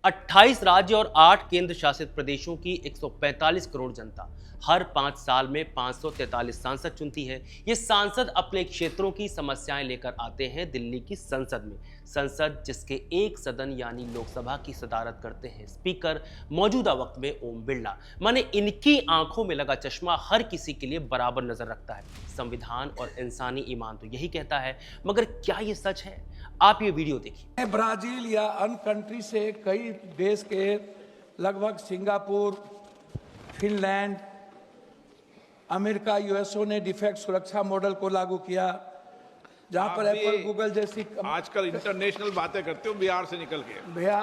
28 राज्य और 8 केंद्र शासित प्रदेशों की 145 करोड़ जनता हर 5 साल में 543 सांसद चुनती है। ये सांसद अपने क्षेत्रों की समस्याएं लेकर आते हैं दिल्ली की संसद में। संसद जिसके एक सदन यानी लोकसभा की सदारत करते हैं स्पीकर मौजूदा वक्त में ओम बिरला। माने इनकी आंखों में लगा चश्मा हर किसी के लिए बराबर नजर रखता है। संविधान और इंसानी ईमान तो यही कहता है, मगर क्या ये सच है? आप ये वीडियो देखिए। ब्राजील या अन्य कंट्री से कई देश के लगभग सिंगापुर, फिनलैंड, अमेरिका, यूएसओ ने डिफेक्ट सुरक्षा मॉडल को लागू किया, जहां पर एप्पल, गूगल जैसी आजकल इंटरनेशनल बातें करते हो बिहार से निकल के। भैया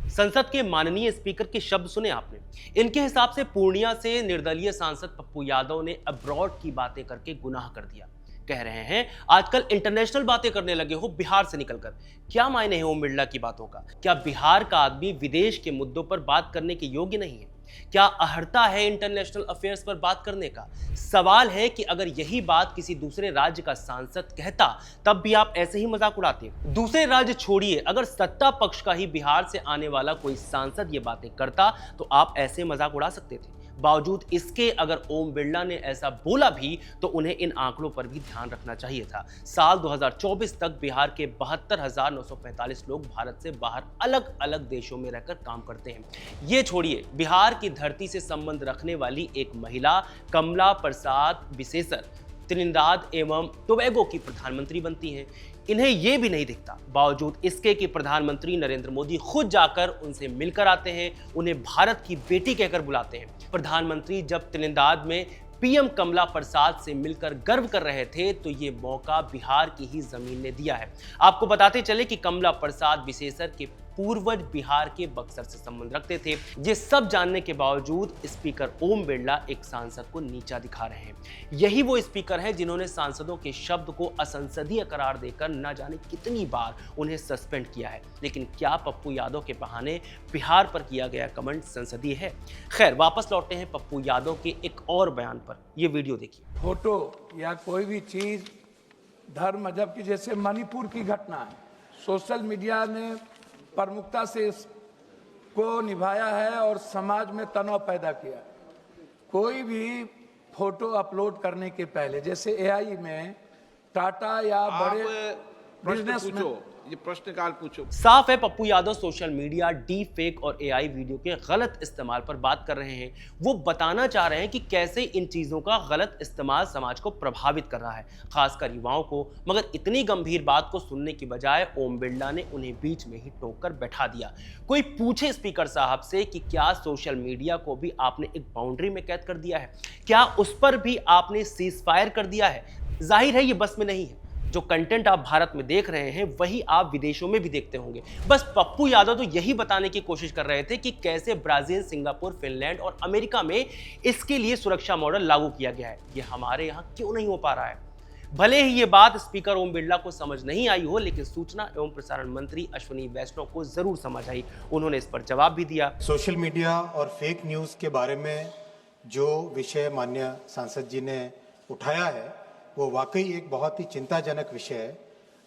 संसद के माननीय स्पीकर के शब्द सुने आपने। इनके हिसाब से पूर्णिया से निर्दलीय सांसद पप्पू यादव ने अब्रॉड की बातें करके गुनाह कर दिया। कह रहे हैं आजकल इंटरनेशनल बातें करने लगे हो बिहार से निकलकर। क्या मायने है ओम बिरला की बातों का? क्या बिहार का आदमी विदेश के मुद्दों पर बात करने के योग्य नहीं है? क्या अहर्ता है इंटरनेशनल अफेयर्स पर बात करने का? सवाल है कि अगर यही बात किसी दूसरे राज्य का सांसद कहता तब भी आप ऐसे ही मजाक उड़ाते। दूसरे राज्य छोड़िए, अगर सत्ता पक्ष का ही बिहार से आने वाला कोई सांसद ये बातें करता तो आप ऐसे मजाक उड़ा सकते थे। बावजूद इसके अगर ओम बिरला ने ऐसा बोला भी तो उन्हें इन आंकड़ों पर भी ध्यान रखना चाहिए था। साल 2024 तक बिहार के 72,945 लोग भारत से बाहर अलग अलग देशों में रहकर काम करते हैं। ये छोड़िए, बिहार की धरती से संबंध रखने वाली एक महिला कमला प्रसाद बिसेसर त्रिनिदाद एवं टोबैगो की प्रधानमंत्री बनती हैं। इन्हें यह भी नहीं दिखता, बावजूद इसके कि प्रधानमंत्री नरेंद्र मोदी खुद जाकर उनसे मिलकर आते हैं, उन्हें भारत की बेटी कहकर बुलाते हैं। प्रधानमंत्री जब त्रिनिदाद में पीएम कमला प्रसाद से मिलकर गर्व कर रहे थे तो ये मौका बिहार की ही जमीन ने दिया है। आपको बताते चले कि कमला प्रसाद बिसेसर के पूर्वज बिहार के बक्सर से संबंध रखते थे। ये सब जानने के बावजूद स्पीकर ओम बिरला एक सांसद को नीचा दिखा रहे हैं। यही वो स्पीकर हैं जिन्होंने सांसदों के शब्द को असंसदीय करार देकर न जाने कितनी बार उन्हें सस्पेंड किया है। लेकिन क्या पप्पू यादव के बहाने बिहार पर किया गया कमेंट संसदीय है? खैर, वापस लौटते हैं पप्पू यादव के एक और बयान पर। ये वीडियो देखिए। फोटो या कोई भी चीज धर्म मजहब की, जैसे मणिपुर की घटना है, सोशल मीडिया ने प्रमुखता से इसको निभाया है और समाज में तनाव पैदा किया। कोई भी फोटो अपलोड करने के पहले, जैसे एआई में टाटा या बड़े बिजनेसमैन, ये प्रश्नकाल पूछो। साफ है Pappu Yadav social media, deep fake और एआई वीडियो के गलत इस्तेमाल पर बात कर रहे हैं। वो बताना चाह रहे हैं कि कैसे इन चीजों का गलत इस्तेमाल समाज को प्रभावित कर रहा है, खासकर युवाओं को। मगर इतनी गंभीर बात को सुनने की बजाय ओम बिरला ने उन्हें बीच में ही टोक कर बैठा दिया। कोई पूछे स्पीकर साहब से कि क्या सोशल मीडिया को भी आपने एक बाउंड्री में कैद कर दिया है? क्या उस पर भी आपने सीज फायर कर दिया है? जाहिर है ये बस में नहीं है। जो कंटेंट आप भारत में देख रहे हैं वही आप विदेशों में भी देखते होंगे। बस पप्पू यादव तो यही बताने की कोशिश कर रहे थे कि कैसे ब्राजील, सिंगापुर, फिनलैंड और अमेरिका में इसके लिए सुरक्षा मॉडल लागू किया गया है। ये हमारे यहाँ क्यों नहीं हो पा रहा है? भले ही ये बात स्पीकर ओम बिरला को समझ नहीं आई हो, लेकिन सूचना एवं प्रसारण मंत्री अश्विनी वैष्णव को जरूर समझ आई। उन्होंने इस पर जवाब भी दिया। सोशल मीडिया और फेक न्यूज के बारे में जो विषय माननीय सांसद जी ने उठाया है वो वाकई एक बहुत ही चिंताजनक विषय है।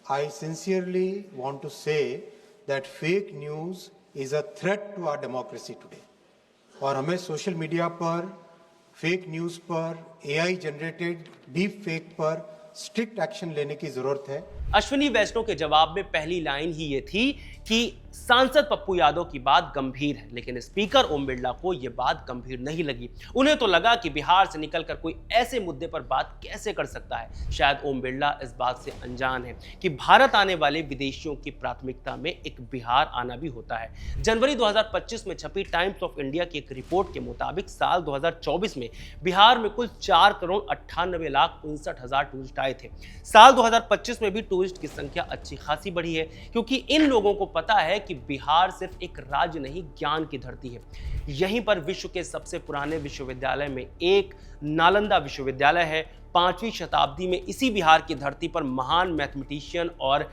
I sincerely want to say that fake news is a threat to our democracy today. और हमें सोशल मीडिया पर, फेक न्यूज पर, एआई जनरेटेड डीप फेक पर स्ट्रिक्ट एक्शन लेने की जरूरत है। अश्विनी वैष्णव के जवाब में पहली लाइन ही ये थी कि सांसद पप्पू यादव की बात गंभीर है, लेकिन स्पीकर ओम बिरला को यह बात गंभीर नहीं लगी। उन्हें तो लगा कि बिहार से निकलकर कोई ऐसे मुद्दे पर बात कैसे कर सकता है। शायद ओम बिरला इस बात से अनजान है कि भारत आने वाले विदेशियों की प्राथमिकता में एक बिहार आना भी होता है। जनवरी 2025 में छपी टाइम्स ऑफ इंडिया की एक रिपोर्ट के मुताबिक साल 2024 में बिहार में कुल 4,98,59,000 टूरिस्ट आए थे। साल 2025 में भी टूरिस्ट की संख्या अच्छी खासी बढ़ी है, क्योंकि इन लोगों को पता है कि बिहार सिर्फ एक राज्य नहीं, ज्ञान की धरती है। यहीं पर विश्व के सबसे पुराने विश्वविद्यालय में एक नालंदा विश्वविद्यालय है। 5वीं शताब्दी में इसी बिहार की धरती पर महान मैथमेटिशियन और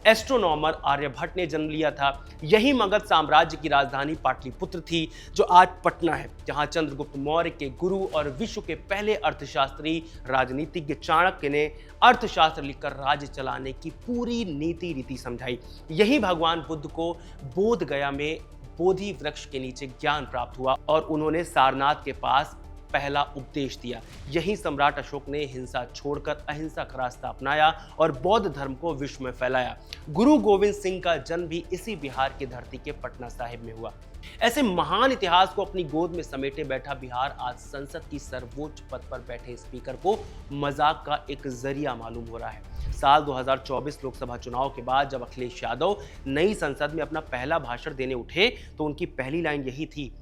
एस्ट्रोनॉमर आर्यभट्ट ने जन्म लिया था। यही मगध साम्राज्य की राजधानी पाटलिपुत्र थी, जो आज पटना है, जहां चंद्रगुप्त मौर्य के गुरु और विश्व के पहले अर्थशास्त्री राजनीतिज्ञ चाणक्य ने अर्थशास्त्र लिखकर राज्य चलाने की पूरी नीति रीति समझाई। यही भगवान बुद्ध को बोध गया में बोधि वृक्ष के नीचे ज्ञान प्राप्त हुआ और उन्होंने सारनाथ के पास पहला उपदेश दिया। यही सम्राट अशोक ने हिंसा छोड़कर अहिंसा का रास्ता अपनाया और बौद्ध धर्म को विश्व में फैलाया। गुरु गोविंद सिंह का जन्म भी इसी बिहार की धरती के पटना साहिब में हुआ। ऐसे महान इतिहास को अपनी गोद में समेटे बैठा बिहार आज संसद की सर्वोच्च पद पर बैठे स्पीकर को मजाक का एक जरिया मालूम हो रहा है। साल 2024 लोकसभा चुनाव के बाद जब अखिलेश यादव नई संसद में अपना पहला भाषण देने उठे तो उनकी पहली लाइन यही थी,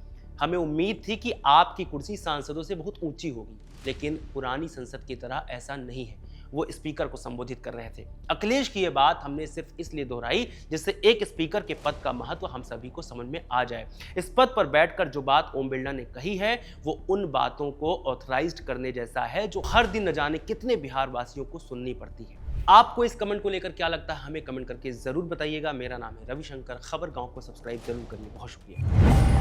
हमें उम्मीद थी कि आपकी कुर्सी सांसदों से बहुत ऊंची होगी, लेकिन पुरानी संसद की तरह ऐसा नहीं है। वो स्पीकर को संबोधित कर रहे थे। अखिलेश की ये बात हमने सिर्फ इसलिए दोहराई जिससे एक स्पीकर के पद का महत्व हम सभी को समझ में आ जाए। इस पद पर बैठकर जो बात ओम बिरला ने कही है वो उन बातों को ऑथराइज्ड करने जैसा है जो हर दिन न जाने कितने बिहार वासियों को सुननी पड़ती है। आपको इस कमेंट को लेकर क्या लगता है हमें कमेंट करके जरूर बताइएगा। मेरा नाम है रविशंकर। खबर गांव को सब्सक्राइब जरूर करिए। बहुत शुक्रिया।